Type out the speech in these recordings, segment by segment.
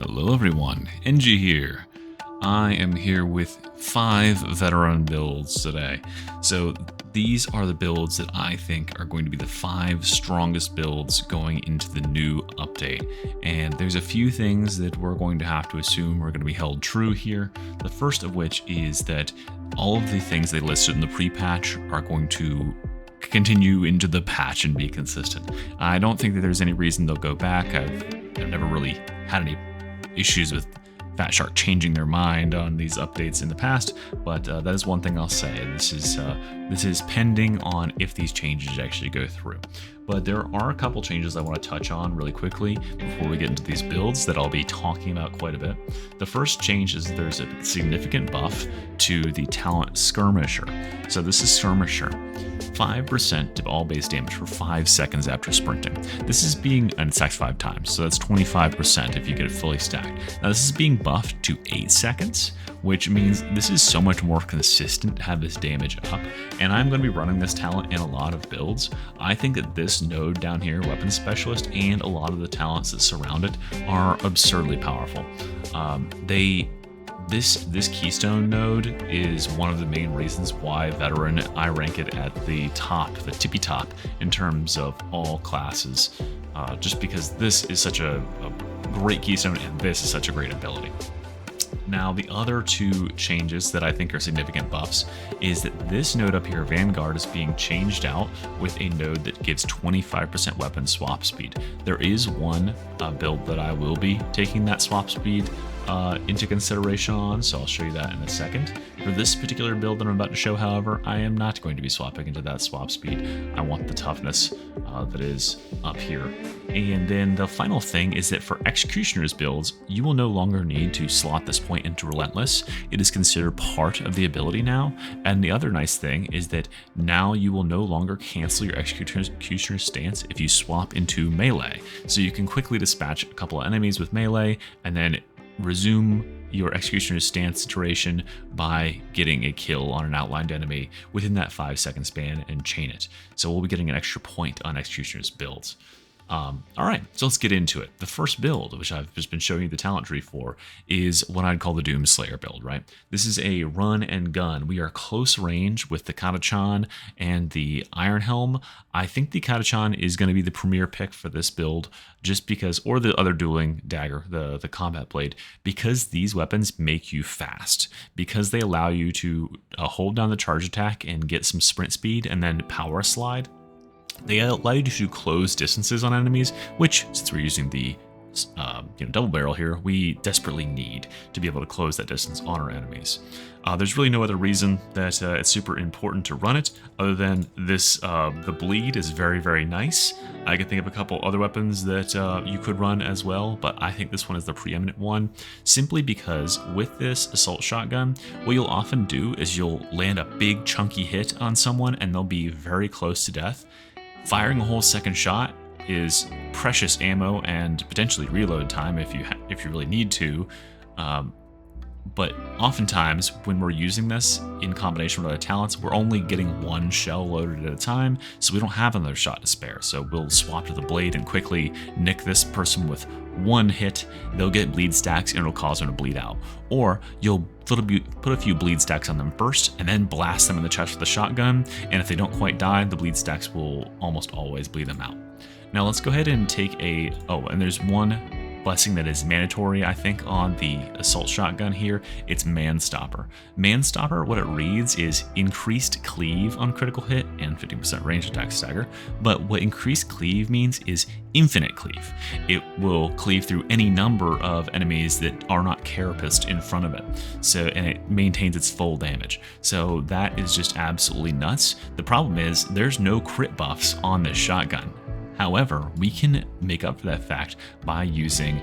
Hello everyone, NG here. I am here with 5 veteran builds today. So these are the builds that I think are going to be the 5 strongest builds going into the new update. And there's a few things that we're going to have to assume are going to be held true here. The first of which is that all of the things they listed in the pre-patch are going to continue into the patch and be consistent. I don't think that there's any reason they'll go back. I've never really had any issues with Fat Shark changing their mind on these updates in the past, but that is one thing I'll say. This is pending on if these changes actually go through. But there are a couple changes I want to touch on really quickly before we get into these builds that I'll be talking about quite a bit. The first change is there's a significant buff to the talent Skirmisher. So this is Skirmisher. 5% of all base damage for 5 seconds after sprinting. This is being, and it stacks 5 times, so that's 25% if you get it fully stacked. Now this is being buffed to 8 seconds, which means this is so much more consistent to have this damage up, and I'm going to be running this talent in a lot of builds. I think that this node down here, Weapons Specialist, and a lot of the talents that surround it are absurdly powerful. This Keystone node is one of the main reasons why Veteran, I rank it at the top, the tippy top, in terms of all classes, just because this is such a great Keystone and this is such a great ability. Now, the other 2 changes that I think are significant buffs is that this node up here, Vanguard, is being changed out with a node that gives 25% weapon swap speed. There is one build that I will be taking that swap speed into consideration on, so I'll show you that in a second. For this particular build that I'm about to show, however, I am not going to be swapping into that swap speed. I want the toughness that is up here. And then the final thing is that for Executioner's builds, you will no longer need to slot this point into Relentless. It is considered part of the ability now. And the other nice thing is that now you will no longer cancel your Executioner's stance if you swap into Melee. So you can quickly dispatch a couple of enemies with Melee and then resume your Executioner's stance duration by getting a kill on an outlined enemy within that 5-second span and chain it. So we'll be getting an extra point on Executioner's builds. All right, so let's get into it. The first build, which I've just been showing you the talent tree for, is what I'd call the Doomslayer build, right? This is a run and gun. We are close range with the Katachan and the Iron Helm. I think the Katachan is going to be the premier pick for this build just because, or the other dueling dagger, the combat blade, because these weapons make you fast, because they allow you to hold down the charge attack and get some sprint speed and then power slide. They allow you to close distances on enemies, which, since we're using the double barrel here, we desperately need to be able to close that distance on our enemies. There's really no other reason that it's super important to run it other than this. The bleed is very, very nice. I can think of a couple other weapons that you could run as well, but I think this one is the preeminent one, simply because with this assault shotgun, what you'll often do is you'll land a big chunky hit on someone and they'll be very close to death. Firing a whole second shot is precious ammo and potentially reload time if you really need to. But oftentimes when we're using this in combination with other talents, we're only getting 1 shell loaded at a time, so we don't have another shot to spare. So we'll swap to the blade and quickly nick this person with 1 hit. They'll get bleed stacks and it'll cause them to bleed out. Or you'll put a few bleed stacks on them first and then blast them in the chest with the shotgun, and if they don't quite die, the bleed stacks will almost always bleed them out. Now let's go ahead and take and there's one blessing that is mandatory, I think, on the assault shotgun here. It's Manstopper. Manstopper, what it reads is increased cleave on critical hit and 50% range attack stagger, but what increased cleave means is infinite cleave. It will cleave through any number of enemies that are not carapaced in front of it, and it maintains its full damage. So that is just absolutely nuts. The problem is there's no crit buffs on this shotgun. However, we can make up for that fact by using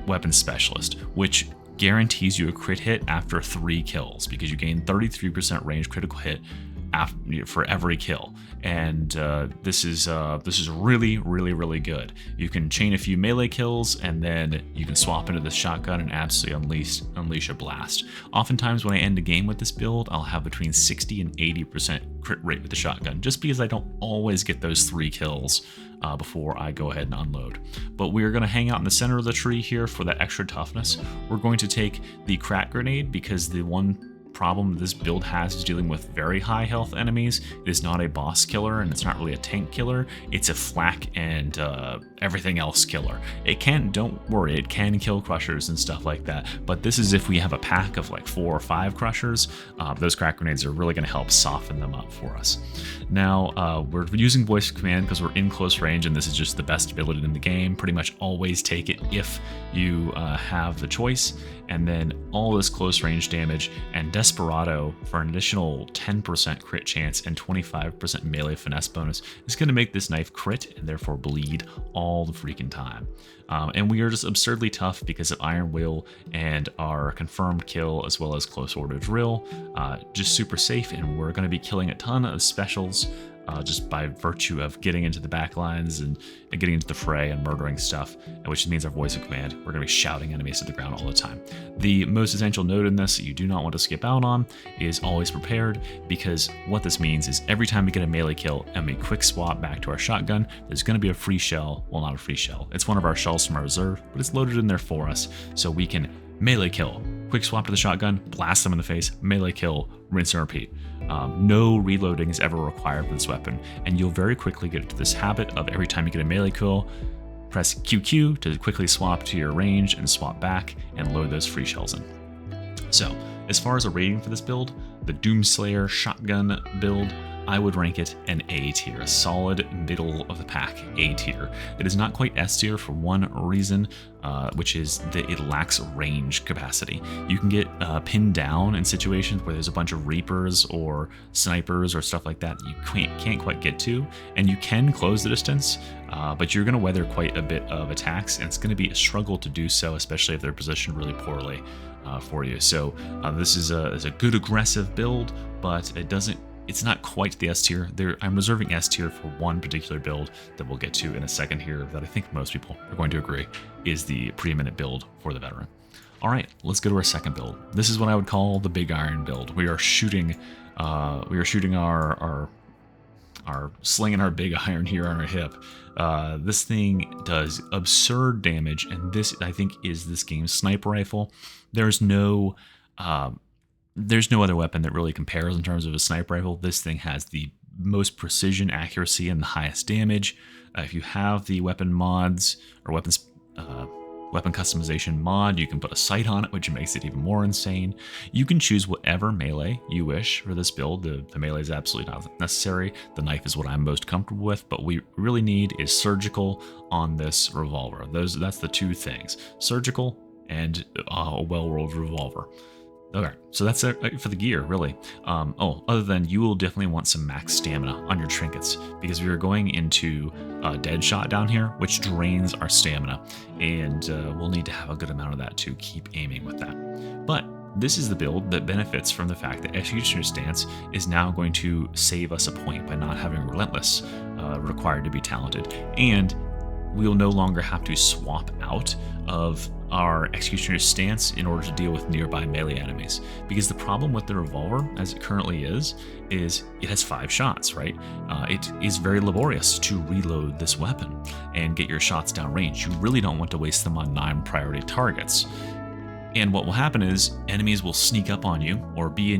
Weapons Specialist, which guarantees you a crit hit after 3 kills because you gain 33% range critical hit for every kill, and this is really, really, really good. You can chain a few melee kills, and then you can swap into the shotgun and absolutely unleash a blast. Oftentimes when I end a game with this build, I'll have between 60 and 80% crit rate with the shotgun, just because I don't always get those 3 kills before I go ahead and unload. But we're going to hang out in the center of the tree here for that extra toughness. We're going to take the crack grenade, because the one problem this build has is dealing with very high health enemies. It is not a boss killer, and it's not really a tank killer. It's a flak and everything else killer. It can, don't worry, it can kill crushers and stuff like that, but this is if we have a pack of like 4 or 5 crushers. Those crack grenades are really going to help soften them up for us. Now we're using voice command because we're in close range, and this is just the best ability in the game. Pretty much always take it if you have the choice. And then all this close range damage and Desperado for an additional 10% crit chance and 25% melee finesse bonus is going to make this knife crit and therefore bleed all the freaking time. And we are just absurdly tough because of Iron Will and our confirmed kill, as well as close order drill. Just super safe, and we're going to be killing a ton of specials just by virtue of getting into the back lines and getting into the fray and murdering stuff, which means our voice of command, we're going to be shouting enemies to the ground all the time. The most essential note in this that you do not want to skip out on is always prepared, because what this means is every time we get a melee kill and we quick swap back to our shotgun, there's going to be a free shell. Well, not a free shell. It's one of our shells from our reserve, but it's loaded in there for us, so we can melee kill, quick swap to the shotgun, blast them in the face, melee kill, rinse and repeat. No reloading is ever required for this weapon, and you'll very quickly get into this habit of every time you get a melee kill, press QQ to quickly swap to your range and swap back and load those free shells in. So, as far as a rating for this build, the Doomslayer shotgun build, I would rank it an A tier, a solid middle of the pack A tier. It is not quite S tier for one reason, which is that it lacks range capacity. You can get pinned down in situations where there's a bunch of Reapers or snipers or stuff like that you can't quite get to, and you can close the distance, but you're going to weather quite a bit of attacks, and it's going to be a struggle to do so, especially if they're positioned really poorly for you. So this is a good aggressive build, but it's not quite the S tier. I'm reserving S tier for one particular build that we'll get to in a second here that I think most people are going to agree is the preeminent build for the veteran. All right, let's go to our second build. This is what I would call the big iron build. We are shooting our slinging our big iron here on our hip. This thing does absurd damage, and this, I think, is this game's sniper rifle. There's no other weapon that really compares in terms of a sniper rifle. This thing has the most precision, accuracy, and the highest damage. If you have the weapon mods or weapon customization mod, you can put a sight on it, which makes it even more insane. You can choose whatever melee you wish for this build. The melee is absolutely not necessary. The knife is what I'm most comfortable with, but we really need is surgical on this revolver. That's the two things: surgical and a well-rolled revolver. Okay, so that's it for the gear, really. Other than you will definitely want some max stamina on your trinkets, because we are going into dead shot down here, which drains our stamina, and we'll need to have a good amount of that to keep aiming with that. But this is the build that benefits from the fact that Executioner Stance is now going to save us a point by not having Relentless required to be talented, and we will no longer have to swap out of our Executioner's Stance in order to deal with nearby melee enemies. Because the problem with the revolver, as it currently is it has 5 shots, right? It is very laborious to reload this weapon and get your shots down range. You really don't want to waste them on 9 priority targets. And what will happen is enemies will sneak up on you or be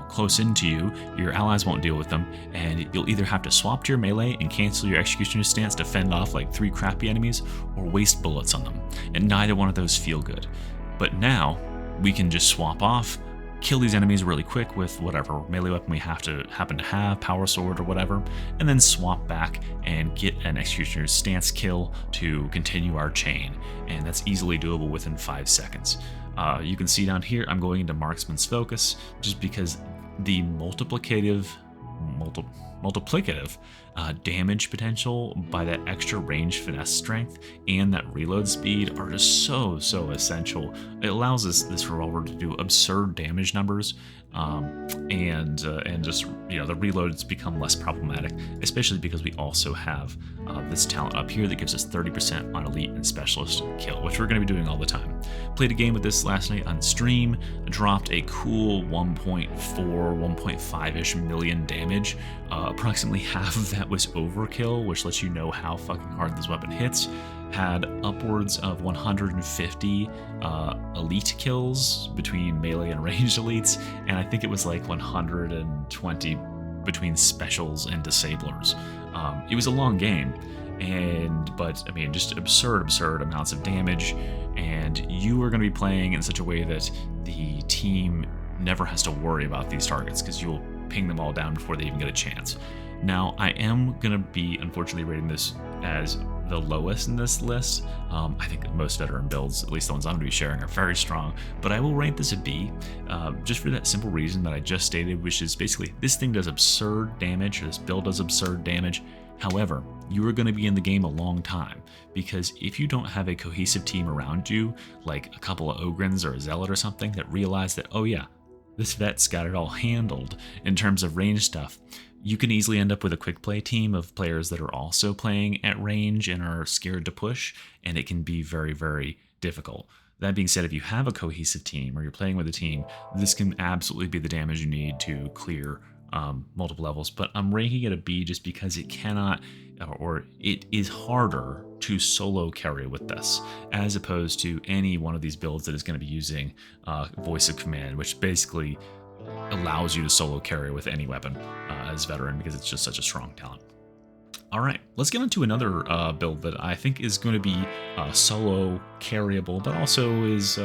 close into you. Your allies won't deal with them, and you'll either have to swap to your melee and cancel your Executioner's Stance to fend off like 3 crappy enemies, or waste bullets on them. And neither one of those feel good. But now we can just swap off, kill these enemies really quick with whatever melee weapon we happen to have, power sword or whatever, and then swap back and get an Executioner's Stance kill to continue our chain. And that's easily doable within 5 seconds. You can see down here, I'm going into Marksman's Focus, just because the multiplicative multiplicative damage potential by that extra range finesse strength and that reload speed are just so essential. It allows this revolver to do absurd damage numbers, and just the reloads become less problematic, especially because we also have this talent up here that gives us 30% on elite and specialist kill, which we're going to be doing all the time. Played a game with this last night on stream, dropped a cool 1.5-ish million damage. Approximately half of that was overkill, which lets you know how fucking hard this weapon hits. Had upwards of 150 elite kills between melee and ranged elites, and I think it was like 120 between specials and disablers. It was a long game, but I mean, just absurd amounts of damage, and you are going to be playing in such a way that the team never has to worry about these targets because you'll ping them all down before they even get a chance. Now, I am going to be unfortunately rating this as the lowest in this list. I think most veteran builds, at least the ones I'm going to be sharing, are very strong, but I will rate this a B, just for that simple reason that I just stated, which is basically this thing does absurd damage, or this build does absurd damage. However, you are going to be in the game a long time, because if you don't have a cohesive team around you, like a couple of Ogrins or a Zealot or something that realize that, oh yeah, this vet's got it all handled in terms of range stuff, you can easily end up with a quick play team of players that are also playing at range and are scared to push, and it can be very difficult. That being said, if you have a cohesive team or you're playing with a team, this can absolutely be the damage you need to clear multiple levels. But I'm ranking it a B just because it cannot, or it is harder to solo carry with this, as opposed to any one of these builds that is going to be using voice of command, which basically allows you to solo carry with any weapon as veteran, because it's just such a strong talent. All right, let's get into another build that I think is going to be solo carryable, but also is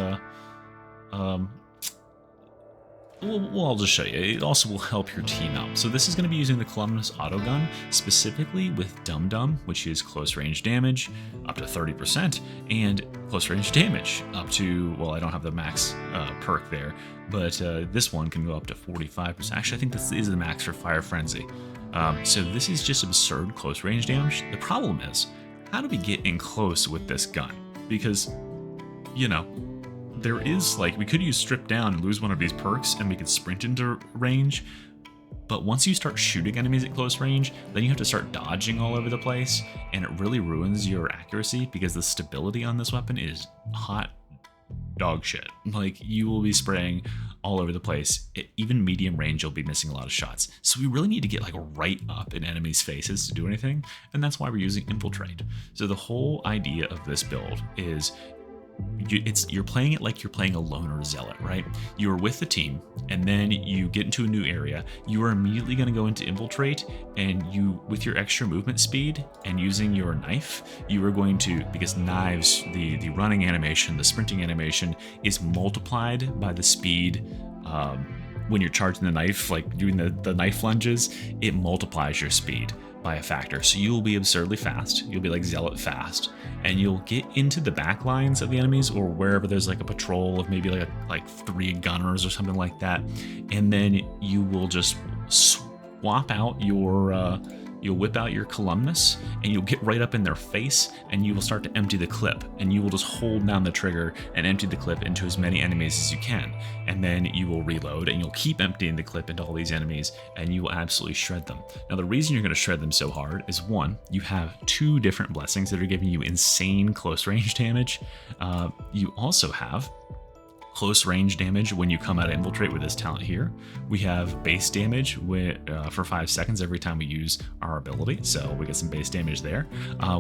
well, I'll just show you. It also will help your team out. So this is going to be using the Columnus autogun, specifically with Dum Dum, which is close range damage up to 30%, and close range damage up to, well, I don't have the max perk there, but this one can go up to 45%. Actually, I think this is the max for Fire Frenzy. So this is just absurd close range damage. The problem is, how do we get in close with this gun? Because, there is, we could use Strip Down and lose one of these perks and we could sprint into range, but once you start shooting enemies at close range, then you have to start dodging all over the place, and it really ruins your accuracy because the stability on this weapon is hot dog shit. You will be spraying all over the place. Even medium range, you'll be missing a lot of shots. So we really need to get right up in enemies' faces to do anything, and that's why we're using Infiltrate. So the whole idea of this build is you're playing it like you're playing a loner zealot, right? You're with the team, and then you get into a new area. You are immediately going to go into Infiltrate, and you, with your extra movement speed and using your knife, you are going to, because knives, the running animation, the sprinting animation is multiplied by the speed. When you're charging the knife, doing the knife lunges, it multiplies your speed by a factor. So you'll be absurdly fast. You'll be like Zealot fast, and you'll get into the back lines of the enemies, or wherever there's a patrol of maybe like 3 gunners or something like that, and then you will just swap out your you'll whip out your Columnus, and you'll get right up in their face, and you will start to empty the clip, and you will just hold down the trigger and empty the clip into as many enemies as you can, and then you will reload, and you'll keep emptying the clip into all these enemies, and you will absolutely shred them. Now, the reason you're going to shred them so hard is, one, you have 2 different blessings that are giving you insane close range damage. You also have close range damage when you come out of Infiltrate with this talent here. We have base damage for 5 seconds every time we use our ability, so we get some base damage there.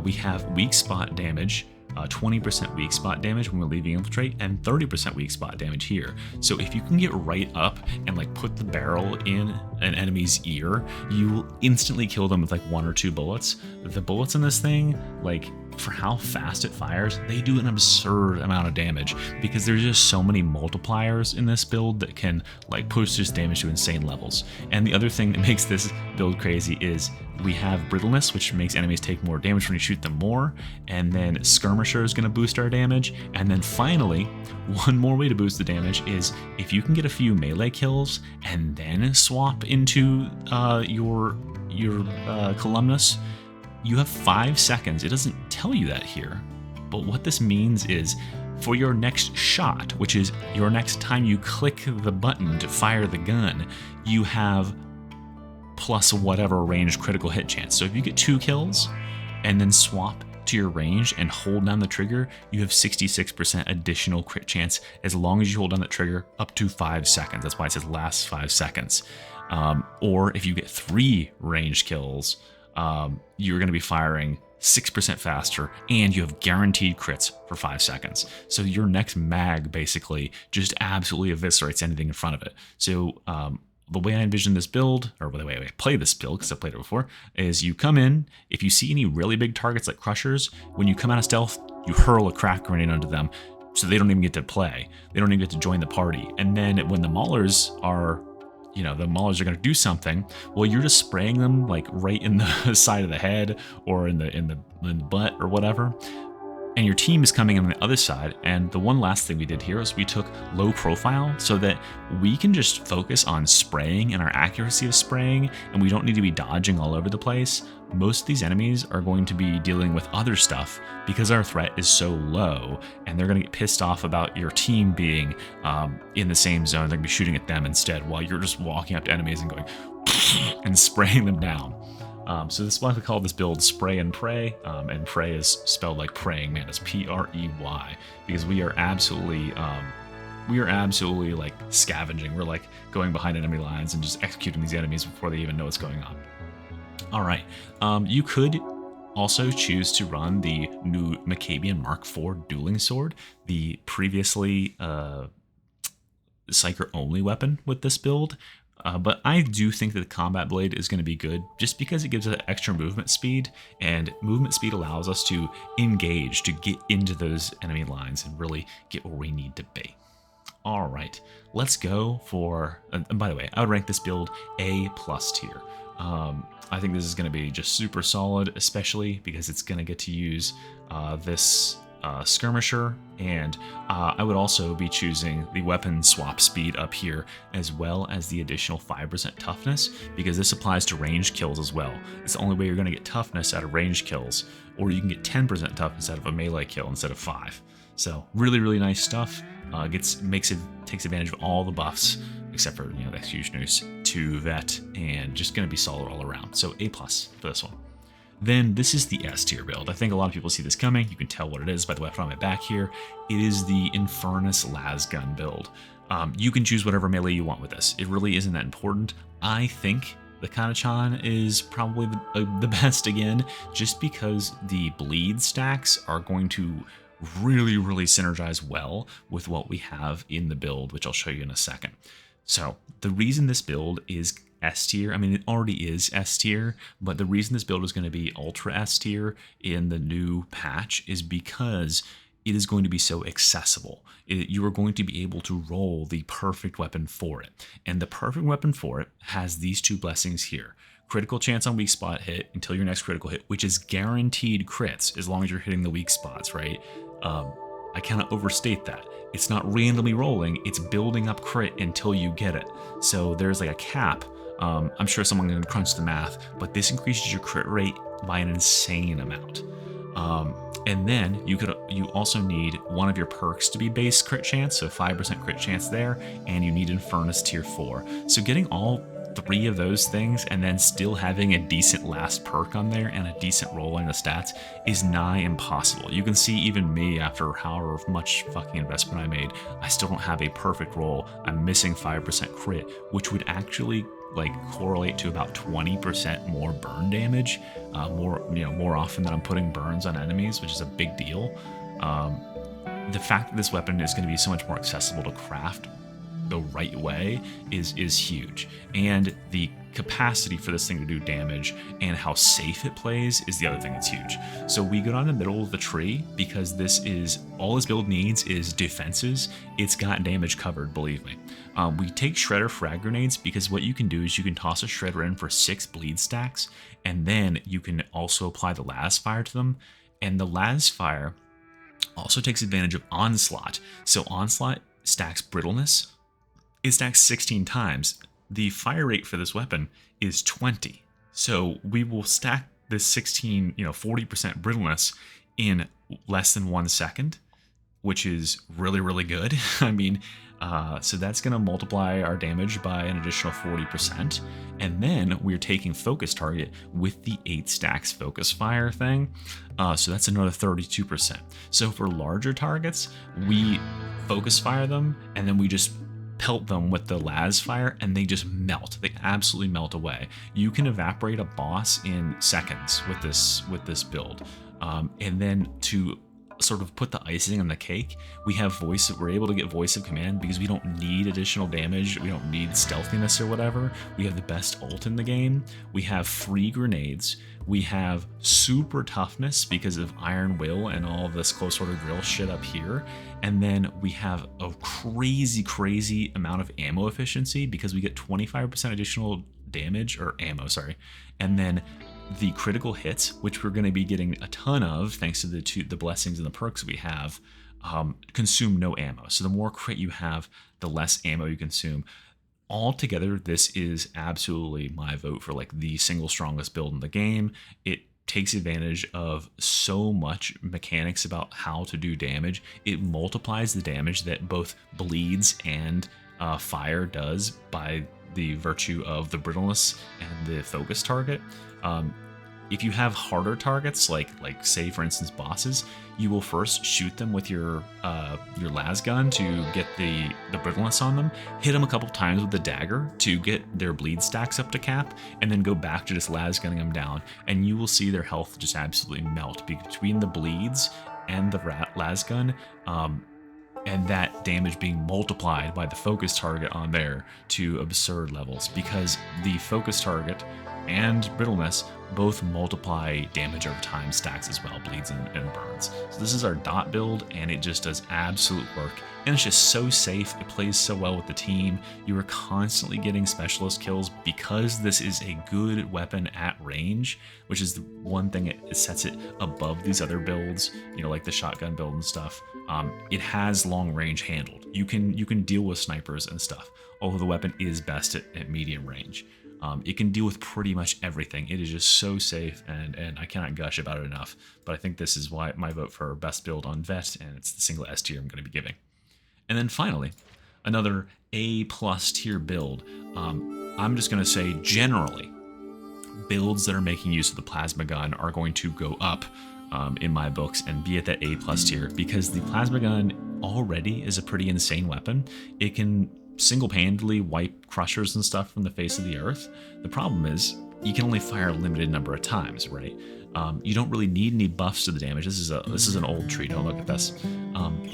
We have weak spot damage, 20% weak spot damage when we're leaving Infiltrate, and 30% weak spot damage here. So if you can get right up and put the barrel in an enemy's ear, you will instantly kill them with 1 or 2 bullets. The bullets in this thing, for how fast it fires, they do an absurd amount of damage because there's just so many multipliers in this build that can like push this damage to insane levels. And the other thing that makes this build crazy is we have brittleness, which makes enemies take more damage when you shoot them more, and then skirmisher is going to boost our damage, and then finally, one more way to boost the damage is if you can get a few melee kills and then swap into your Columnus, you have 5 seconds. It doesn't tell you that here, but what this means is for your next shot, which is your next time you click the button to fire the gun, you have plus whatever range critical hit chance. So if you get 2 kills and then swap to your range and hold down the trigger, you have 66% additional crit chance as long as you hold down the trigger up to 5 seconds. That's why it says last 5 seconds. Or if you get 3 range kills, you're going to be firing 6% faster, and you have guaranteed crits for 5 seconds. So your next mag basically just absolutely eviscerates anything in front of it. So the way I envision this build, or the way I play this build, because I've played it before, is you come in, if you see any really big targets like crushers, when you come out of stealth, you hurl a crack grenade onto them, so they don't even get to play. They don't even get to join the party. And then when the maulers are, the maulers are going to do something, well, you're just spraying them like right in the side of the head or in the butt or whatever. And your team is coming in on the other side. And the one last thing we did here is we took low profile so that we can just focus on spraying and our accuracy of spraying, and we don't need to be dodging all over the place. Most of these enemies are going to be dealing with other stuff because our threat is so low, and they're going to get pissed off about your team being in the same zone. They're going to be shooting at them instead while you're just walking up to enemies and going and spraying them down. So this is why we call this build Spray and Pray, and Pray is spelled like praying mantis, P-R-E-Y, because we are absolutely like scavenging. We're like going behind enemy lines and just executing these enemies before they even know what's going on. All right, you could also choose to run the new Macabian Mark IV dueling sword, the previously Psyker only weapon with this build. But I do think that the combat blade is going to be good just because it gives us extra movement speed, and movement speed allows us to engage, to get into those enemy lines and really get where we need to be. All right, let's go for, and by the way, I would rank this build A+ tier. I think this is going to be just super solid, especially because it's going to get to use this skirmisher, and I would also be choosing the weapon swap speed up here, as well as the additional 5% toughness, because this applies to range kills as well. It's the only way you're going to get toughness out of range kills, or you can get 10% toughness out of a melee kill instead of 5. So really, really nice stuff. Takes advantage of all the buffs except for the Executioner's 2 vet, and just going to be solid all around. So A+ for this one. Then this is the S tier build. I think a lot of people see this coming. You can tell what it is by the weapon on my back here. It is the INFERNUS lasgun build. You can choose whatever melee you want with this. It really isn't that important. I think the Kanachan is probably the best again, just because the bleed stacks are going to really, really synergize well with what we have in the build, which I'll show you in a second. So the reason this build is S tier, I mean, it already is S tier, but the reason this build is going to be ultra S tier in the new patch is because it is going to be so accessible. You are going to be able to roll the perfect weapon for it. And the perfect weapon for it has these 2 blessings here. Critical chance on weak spot hit until your next critical hit, which is guaranteed crits as long as you're hitting the weak spots, right? I cannot overstate that. It's not randomly rolling, it's building up crit until you get it. So there's like a cap. I'm sure someone can crunch the math, but this increases your crit rate by an insane amount. And then you also need one of your perks to be base crit chance, so 5% crit chance there, and you need INFERNUS tier 4. So getting all 3 of those things and then still having a decent last perk on there and a decent roll in the stats is nigh impossible. You can see even me, after however much fucking investment I made, I still don't have a perfect roll. I'm missing 5% crit, which would actually correlate to about 20% more burn damage, more often than I'm putting burns on enemies, which is a big deal. The fact that this weapon is going to be so much more accessible to craft the right way is huge. And the capacity for this thing to do damage and how safe it plays is the other thing that's huge. So we go down the middle of the tree because this is all his build needs is defenses. It's got damage covered, believe me. We take Shredder frag grenades because what you can do is you can toss a Shredder in for 6 bleed stacks, and then you can also apply the Las Fire to them. And the Las Fire also takes advantage of Onslaught. So Onslaught stacks brittleness. It stacks 16 times. The fire rate for this weapon is 20. So we will stack this 16, 40% brittleness in less than 1 second, which is really, really good. I mean, so that's going to multiply our damage by an additional 40%. And then we're taking focus target with the 8 stacks focus fire thing. So that's another 32%. So for larger targets, we focus fire them and then we just pelt them with the Las Fire and they just melt. They absolutely melt away. You can evaporate a boss in seconds with this build. And then to sort of put the icing on the cake, we're able to get voice of command because we don't need additional damage. We don't need stealthiness or whatever. We have the best ult in the game. We have free grenades. We have super toughness because of Iron Will and all of this close order drill shit up here. And then we have a crazy amount of ammo efficiency because we get 25% additional damage or ammo, sorry. And then the critical hits, which we're going to be getting a ton of thanks to the blessings and the perks we have, consume no ammo. So the more crit you have, the less ammo you consume. Altogether, this is absolutely my vote for like the single strongest build in the game. It takes advantage of so much mechanics about how to do damage. It multiplies the damage that both bleeds and fire does by the virtue of the brittleness and the focus target. If you have harder targets, like say for instance bosses, you will first shoot them with your las gun to get the brittleness on them, hit them a couple times with the dagger to get their bleed stacks up to cap, and then go back to just las gunning them down, and you will see their health just absolutely melt between the bleeds and the las gun. And that damage being multiplied by the focus target on there to absurd levels, because the focus target and brittleness both multiply damage over time, stacks as well, bleeds and burns. So this is our dot build, and it just does absolute work, and it's just so safe. It plays so well with the team. You are constantly getting specialist kills because this is a good weapon at range, which is the one thing it sets it above these other builds, like the shotgun build and stuff. It has long range handled. You can deal with snipers and stuff, although the weapon is best at medium range. It can deal with pretty much everything. It is just so safe, and I cannot gush about it enough. But I think this is why my vote for best build on Vet, and it's the single S tier I'm going to be giving. And then finally, another A+ tier build. I'm just going to say generally, builds that are making use of the plasma gun are going to go up in my books and be at that A+ tier, because the plasma gun already is a pretty insane weapon. It can single-handedly wipe crushers and stuff from the face of the earth. The problem is you can only fire a limited number of times, right? You don't really need any buffs to the damage. This is an old tree. Don't look at this.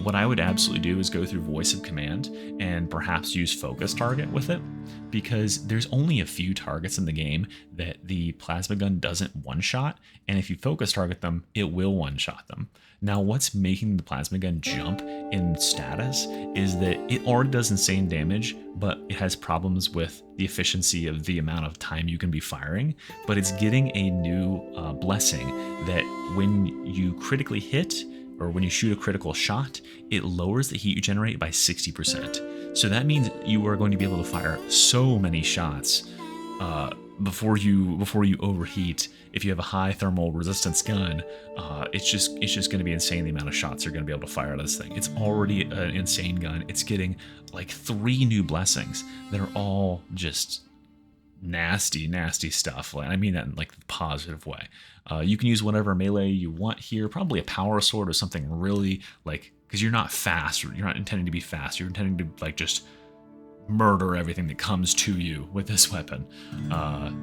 What I would absolutely do is go through voice of command and perhaps use focus target with it, because there's only a few targets in the game that the plasma gun doesn't one-shot, and if you focus target them, it will one-shot them. Now, what's making the plasma gun jump in status is that it already does insane damage, but it has problems with the efficiency of the amount of time you can be firing. But it's getting a new blessing that when you critically hit, or when you shoot a critical shot, it lowers the heat you generate by 60%. So that means you are going to be able to fire so many shots before you overheat. If you have a high thermal resistance gun, it's just going to be insane the amount of shots you're going to be able to fire out of this thing. It's already an insane gun. It's getting like 3 new blessings that are all just nasty stuff. I mean that in like the positive way. You can use whatever melee you want here, probably a power sword or something really because you're not fast, you're not intending to be fast, you're intending to just murder everything that comes to you with this weapon.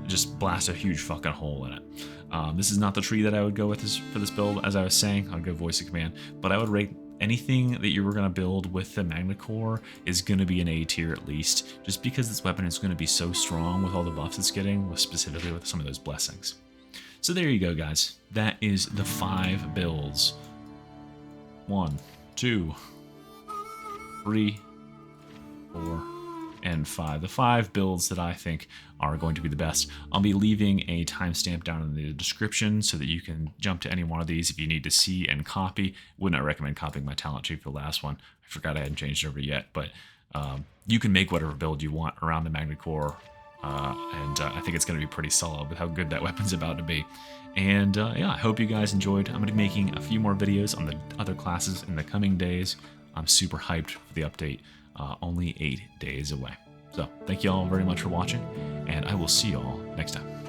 Just blast a huge fucking hole in it. This is not the tree that I would go with for this build. As I was saying, I'd go voice of command, but I would rate anything that you were going to build with the Magna Core is going to be an A tier at least, just because this weapon is going to be so strong with all the buffs it's getting, specifically with some of those blessings. So there you go, guys. That is the 5 builds. 1, 2, 3, 4, and 5. The 5 builds that I think are going to be the best. I'll be leaving a timestamp down in the description so that you can jump to any one of these if you need to see and copy. Would not recommend copying my talent sheet for the last one. I forgot I hadn't changed it over yet, but you can make whatever build you want around the Magna Core, and I think it's going to be pretty solid with how good that weapon's about to be. And yeah, I hope you guys enjoyed. I'm going to be making a few more videos on the other classes in the coming days. I'm super hyped for the update. Only 8 days away. So thank you all very much for watching, and I will see you all next time.